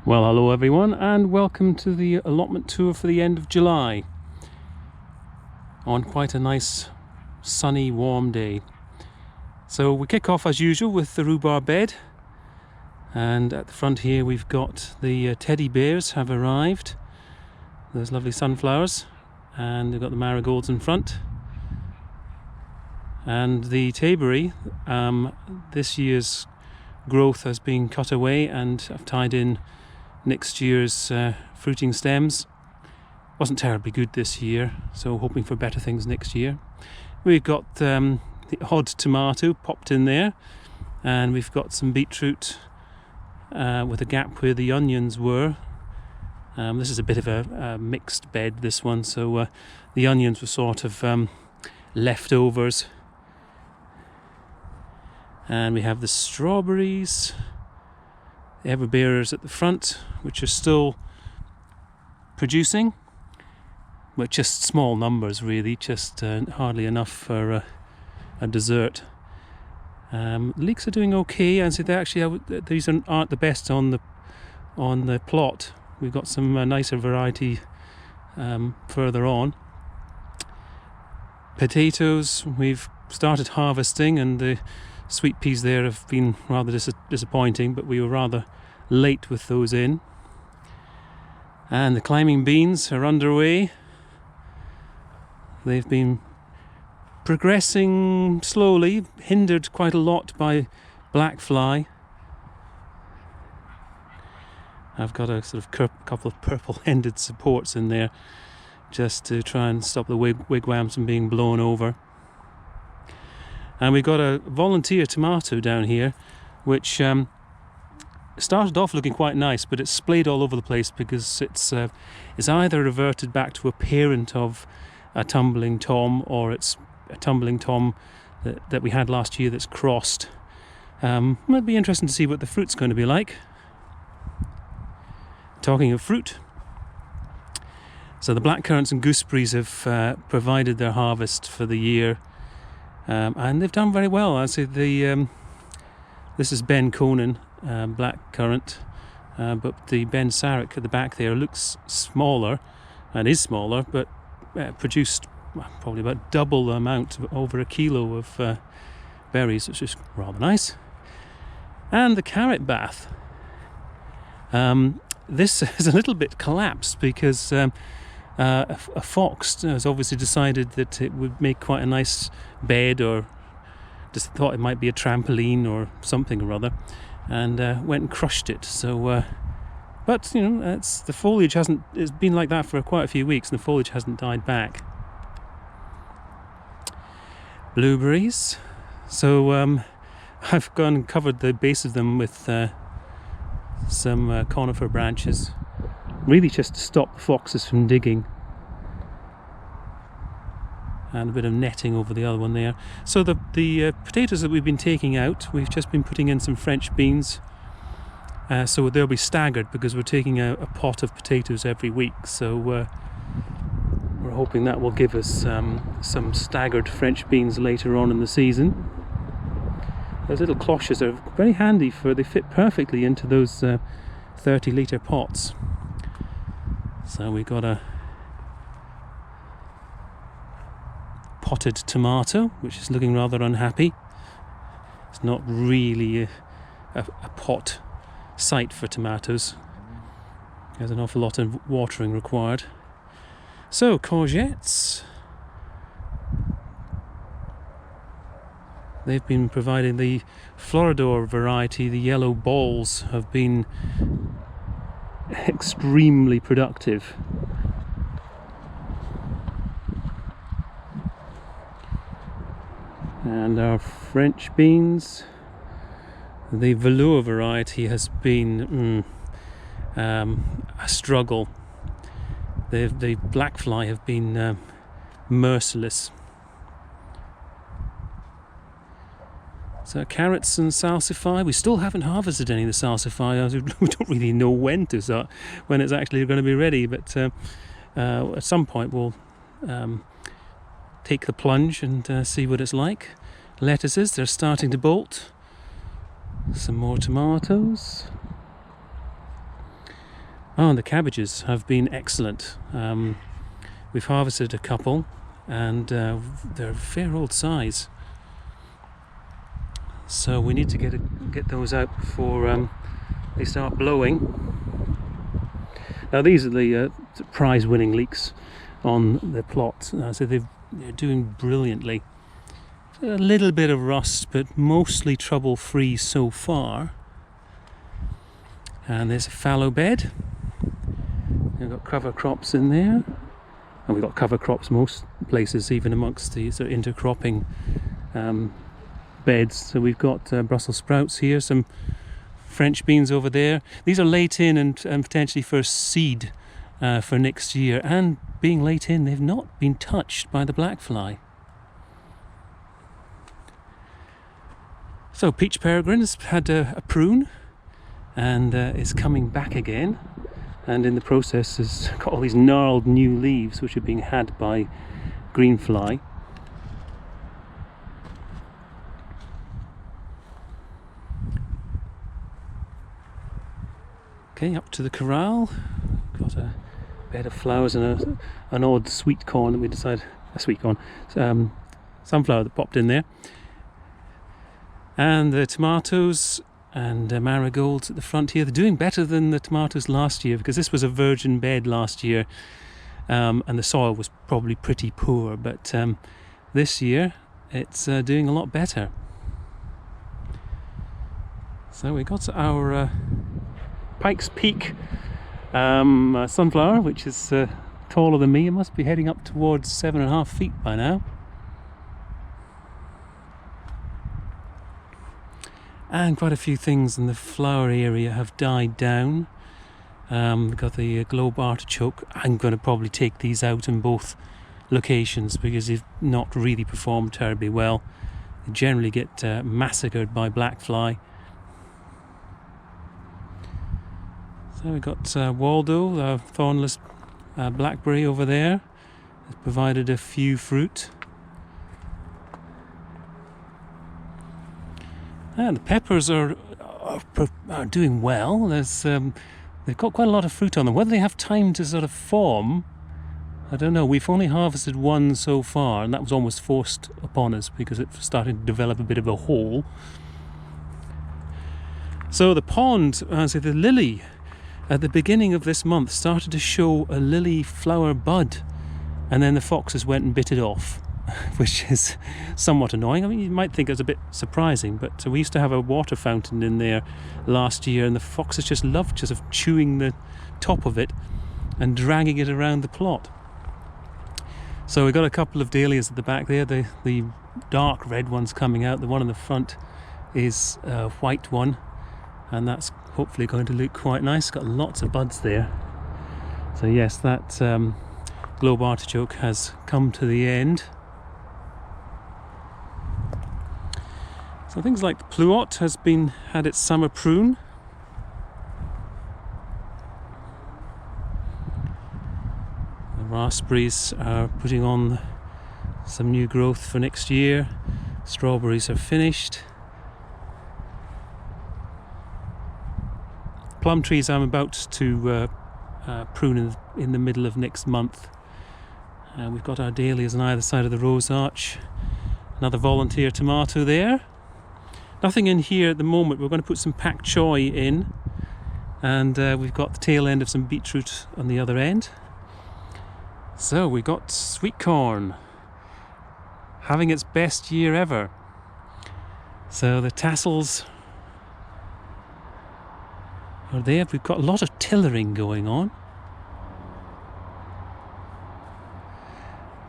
Well, hello everyone, and welcome to the allotment tour for the end of July on quite a nice sunny warm day. So we kick off as usual with the rhubarb bed, and at the front here we've got the teddy bears have arrived, those lovely sunflowers, and we've got the marigolds in front. And the tayberry, this year's growth has been cut away, and I've tied in next year's fruiting stems. Wasn't terribly good this year, so hoping for better things next year. We've got the odd tomato popped in there, and we've got some beetroot with a gap where the onions were. This is a bit of a mixed bed, this one, so the onions were sort of leftovers. And we have the strawberries, the everbearers at the front, which are still producing, but just small numbers really, just hardly enough for a dessert. Leeks are doing okay, and so they actually these aren't the best on the plot. We've got some nicer variety further on. Potatoes, we've started harvesting, and the sweet peas there have been rather disappointing, but we were rather late with those in. And the climbing beans are underway. They've been progressing slowly, hindered quite a lot by black fly. I've got a sort of couple of purple-ended supports in there just to try and stop the wigwams from being blown over. And we've got a volunteer tomato down here, which started off looking quite nice, but it's splayed all over the place because it's either reverted back to a parent of a tumbling tom, or it's a tumbling tom that we had last year that's crossed. Might be interesting to see what the fruit's going to be like. Talking of fruit, so the blackcurrants and gooseberries have provided their harvest for the year. And they've done very well. I say this is Ben Conan blackcurrant, but the Ben Sarek at the back there looks smaller, and is smaller, but produced probably about double the amount, over a kilo of berries, which is rather nice. And the carrot bath. This is a little bit collapsed because a fox has obviously decided that it would make quite a nice bed, or just thought it might be a trampoline or something or other, and went and crushed it. So, but you know, the foliage it's been like that for quite a few weeks, and the foliage hasn't died back. Blueberries. So I've gone and covered the base of them with some conifer branches, really just to stop the foxes from digging, and a bit of netting over the other one there. So the potatoes that we've been taking out, we've just been putting in some French beans, so they'll be staggered because we're taking a pot of potatoes every week, so we're hoping that will give us some staggered French beans later on in the season. Those little cloches are very handy, they fit perfectly into those 30-litre pots. So we've got a potted tomato, which is looking rather unhappy. It's not really a pot site for tomatoes. There's an awful lot of watering required. So courgettes. They've been providing the Floridor variety. The yellow balls have been extremely productive. And our French beans, the velour variety, has been a struggle. The black fly have been merciless. So carrots and salsify, we still haven't harvested any of the salsify. We don't really know when it's actually going to be ready, but at some point we'll take the plunge and see what it's like. Lettuces, they're starting to bolt. Some more tomatoes. Oh, and the cabbages have been excellent. We've harvested a couple, and they're a fair old size. So we need to get those out before they start blowing. Now these are the prize-winning leeks on the plot. So they're doing brilliantly. A little bit of rust, but mostly trouble-free so far. And there's a fallow bed. We've got cover crops in there, and we've got cover crops most places, even amongst the sort of intercropping beds. So we've got Brussels sprouts here, some French beans over there. These are late in and potentially first seed for next year, and being late in, they've not been touched by the black fly. So peach peregrine's had a prune and is coming back again, and in the process has got all these gnarled new leaves which are being had by green fly. Okay, up to the corral. Got a bed of flowers and an odd sweet corn that we decided, sunflower that popped in there. And the tomatoes and marigolds at the front here. They're doing better than the tomatoes last year, because this was a virgin bed last year, and the soil was probably pretty poor, but this year it's doing a lot better. So we got our Pike's Peak sunflower, which is taller than me. It must be heading up towards 7.5 feet by now. And quite a few things in the flower area have died down. We've got the globe artichoke. I'm going to probably take these out in both locations because they've not really performed terribly well. They generally get massacred by black fly. So we've got Waldo, thornless blackberry over there. It's provided a few fruit. And the peppers are doing well. They've got quite a lot of fruit on them. Whether they have time to sort of form, I don't know. We've only harvested one so far, and that was almost forced upon us because it started to develop a bit of a hole. So the pond, the lily, at the beginning of this month started to show a lily flower bud, and then the foxes went and bit it off, which is somewhat annoying. I mean, you might think it's a bit surprising, but we used to have a water fountain in there last year, and the foxes just loved just chewing the top of it and dragging it around the plot. So we got a couple of dahlias at the back there. The dark red one's coming out. The one in the front is a white one, and that's hopefully going to look quite nice. Got lots of buds there. So yes, that globe artichoke has come to the end. So things like the pluot has had its summer prune. The raspberries are putting on some new growth for next year. Strawberries are finished. Plum trees I'm about to prune in the middle of next month. We've got our dahlias on either side of the rose arch. Another volunteer tomato there. Nothing in here at the moment. We're going to put some pak choi in, and we've got the tail end of some beetroot on the other end. So we got sweet corn having its best year ever. So the tassels are there. We've got a lot of tillering going on.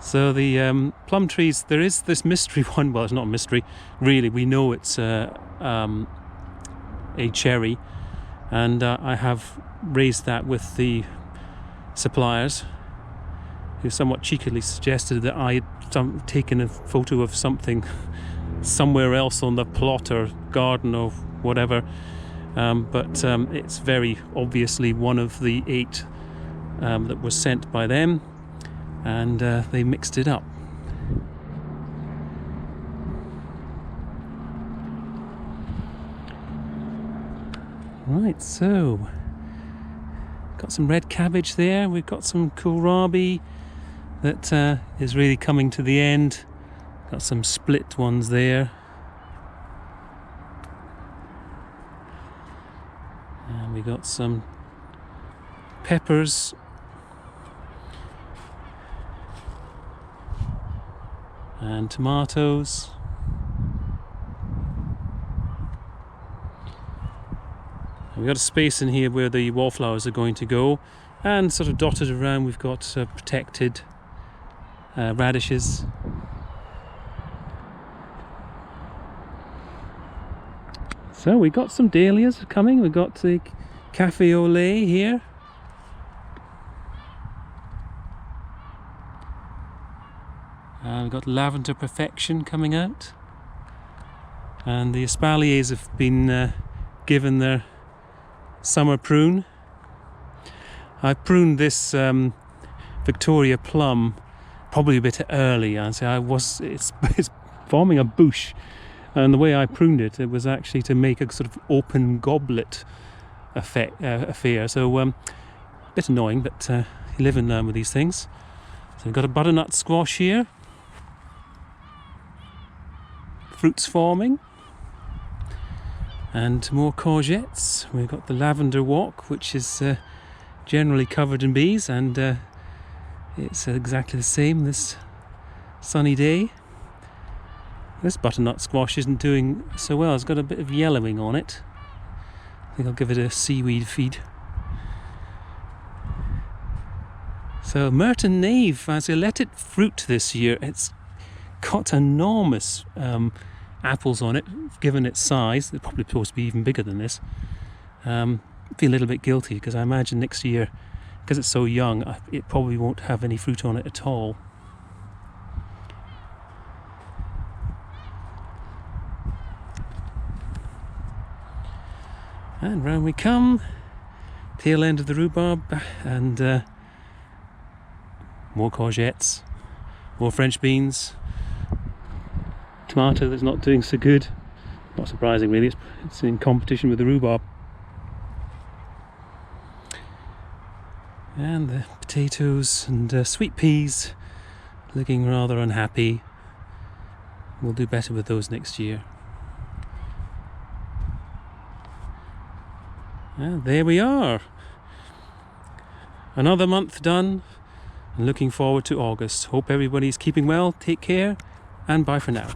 So the plum trees, there is this mystery one. Well, it's not a mystery, really. We know it's a cherry, and I have raised that with the suppliers, who somewhat cheekily suggested that I had taken a photo of something somewhere else on the plot or garden or whatever. But it's very obviously one of the 8 that was sent by them, and they mixed it up. Right, so Got some red cabbage there. We've got some kohlrabi that is really coming to the end. Got some split ones there. And we got some peppers. And tomatoes. We've got a space in here where the wallflowers are going to go, and sort of dotted around we've got protected radishes. So we got some dahlias coming. We've got the cafe au lait here. We've got lavender perfection coming out, and the espaliers have been given their summer prune. I pruned this Victoria plum probably a bit early. It's forming a bush, and the way I pruned it was actually to make a sort of open goblet affair. So a bit annoying, but you live and learn with these things. So we've got a butternut squash here. Fruits forming. And more courgettes. We've got the lavender walk, which is generally covered in bees, and it's exactly the same this sunny day. This butternut squash isn't doing so well. It's got a bit of yellowing on it. I think I'll give it a seaweed feed. So Merton Nave, as I let it fruit this year, it's got enormous apples on it, given its size. They're probably supposed to be even bigger than this. I feel a little bit guilty because I imagine next year, because it's so young, it probably won't have any fruit on it at all. And round we come, tail end of the rhubarb, and more courgettes, more French beans, tomato that's not doing so good. Not surprising really, it's in competition with the rhubarb. And the potatoes and sweet peas looking rather unhappy. We'll do better with those next year. And there we are. Another month done, and looking forward to August. Hope everybody's keeping well, take care, and bye for now.